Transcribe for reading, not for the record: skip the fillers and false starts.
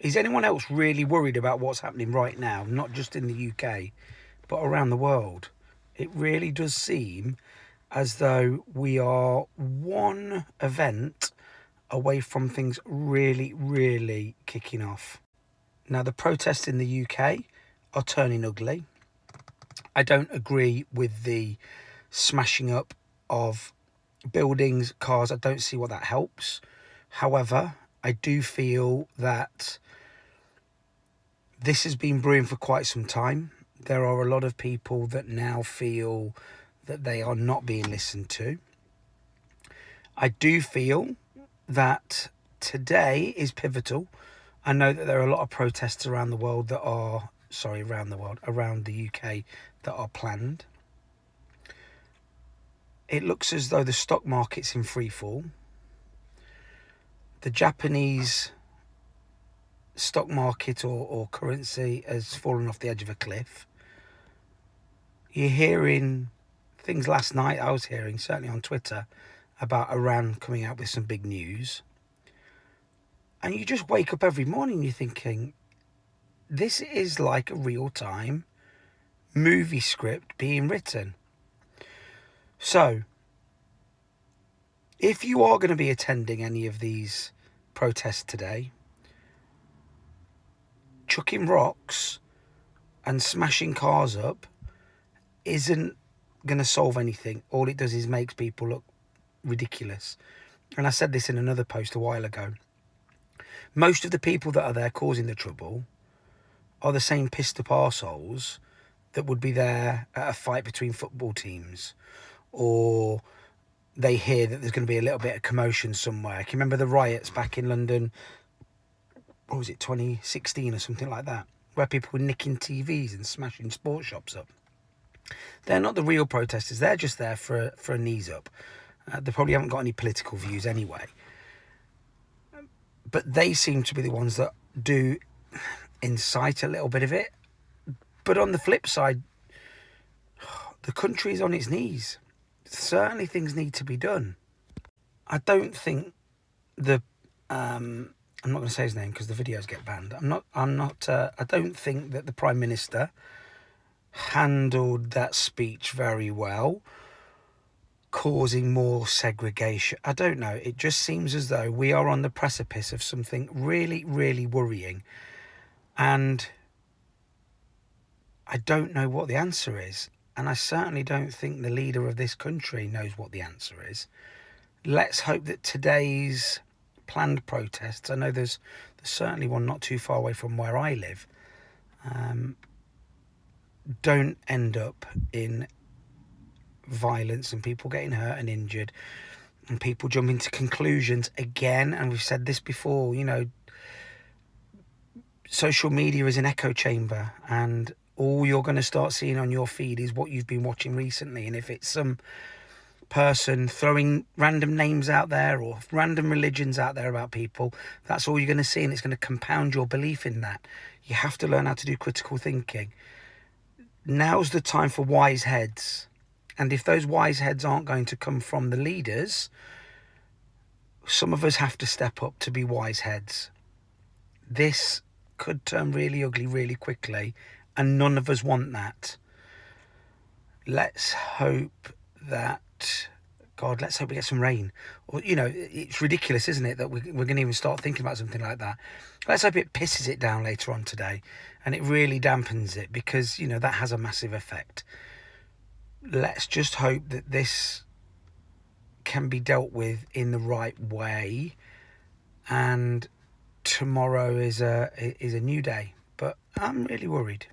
Is anyone else really worried about what's happening right now, not just in the UK, but around the world? It really does seem as though we are one event away from things really, really kicking off. Now, the protests in the UK are turning ugly. I don't agree with the smashing up of buildings, cars. I don't see what that helps. However, I do feel that this has been brewing for quite some time. There are a lot of people that now feel that they are not being listened to. I do feel that today is pivotal. I know that there are a lot of protests around the world that are, around the UK that are planned. It looks as though the stock market's in free fall. The Japanese stock market or currency has fallen off the edge of a cliff. You're hearing things last night, I was hearing, certainly on Twitter, about Iran coming out with some big news. And you just wake up every morning, you're thinking, this is like a real-time movie script being written. So, if you are going to be attending any of these protests today, chucking rocks and smashing cars up isn't going to solve anything. All it does is makes people look ridiculous. And I said this in another post a while ago. Most of the people that are there causing the trouble are the same pissed up arseholes that would be there at a fight between football teams, or they hear that there's going to be a little bit of commotion somewhere. Can you remember the riots back in London? What was it, 2016 or something like that, where people were nicking TVs and smashing sports shops up? They're not the real protesters. They're just there for a knees up. They probably haven't got any political views anyway. But they seem to be the ones that do incite a little bit of it. But on the flip side, the country is on its knees. Certainly things need to be done. I don't think I'm not going to say his name because the videos get banned. I don't think that the Prime Minister handled that speech very well, causing more segregation. I don't know. It just seems as though we are on the precipice of something really, really worrying. And I don't know what the answer is. And I certainly don't think the leader of this country knows what the answer is. Let's hope that today's planned protests, I know there's certainly one not too far away from where I live, don't end up in violence and people getting hurt and injured and people jumping to conclusions again. And we've said this before, you know, social media is an echo chamber, and all you're going to start seeing on your feed is what you've been watching recently. And if it's some person throwing random names out there or random religions out there about people, that's all you're going to see, and it's going to compound your belief in that. You have to learn how to do critical thinking. Now's the time for wise heads. And if those wise heads aren't going to come from the leaders, some of us have to step up to be wise heads. This could turn really ugly really quickly, and none of us want that. Let's hope that, God, let's hope we get some rain. Or, you know, it's ridiculous, isn't it, that we're going to even start thinking about something like that. Let's hope it pisses it down later on today and it really dampens it, because, you know, that has a massive effect. Let's just hope that this can be dealt with in the right way, and tomorrow is a new day. But I'm really worried.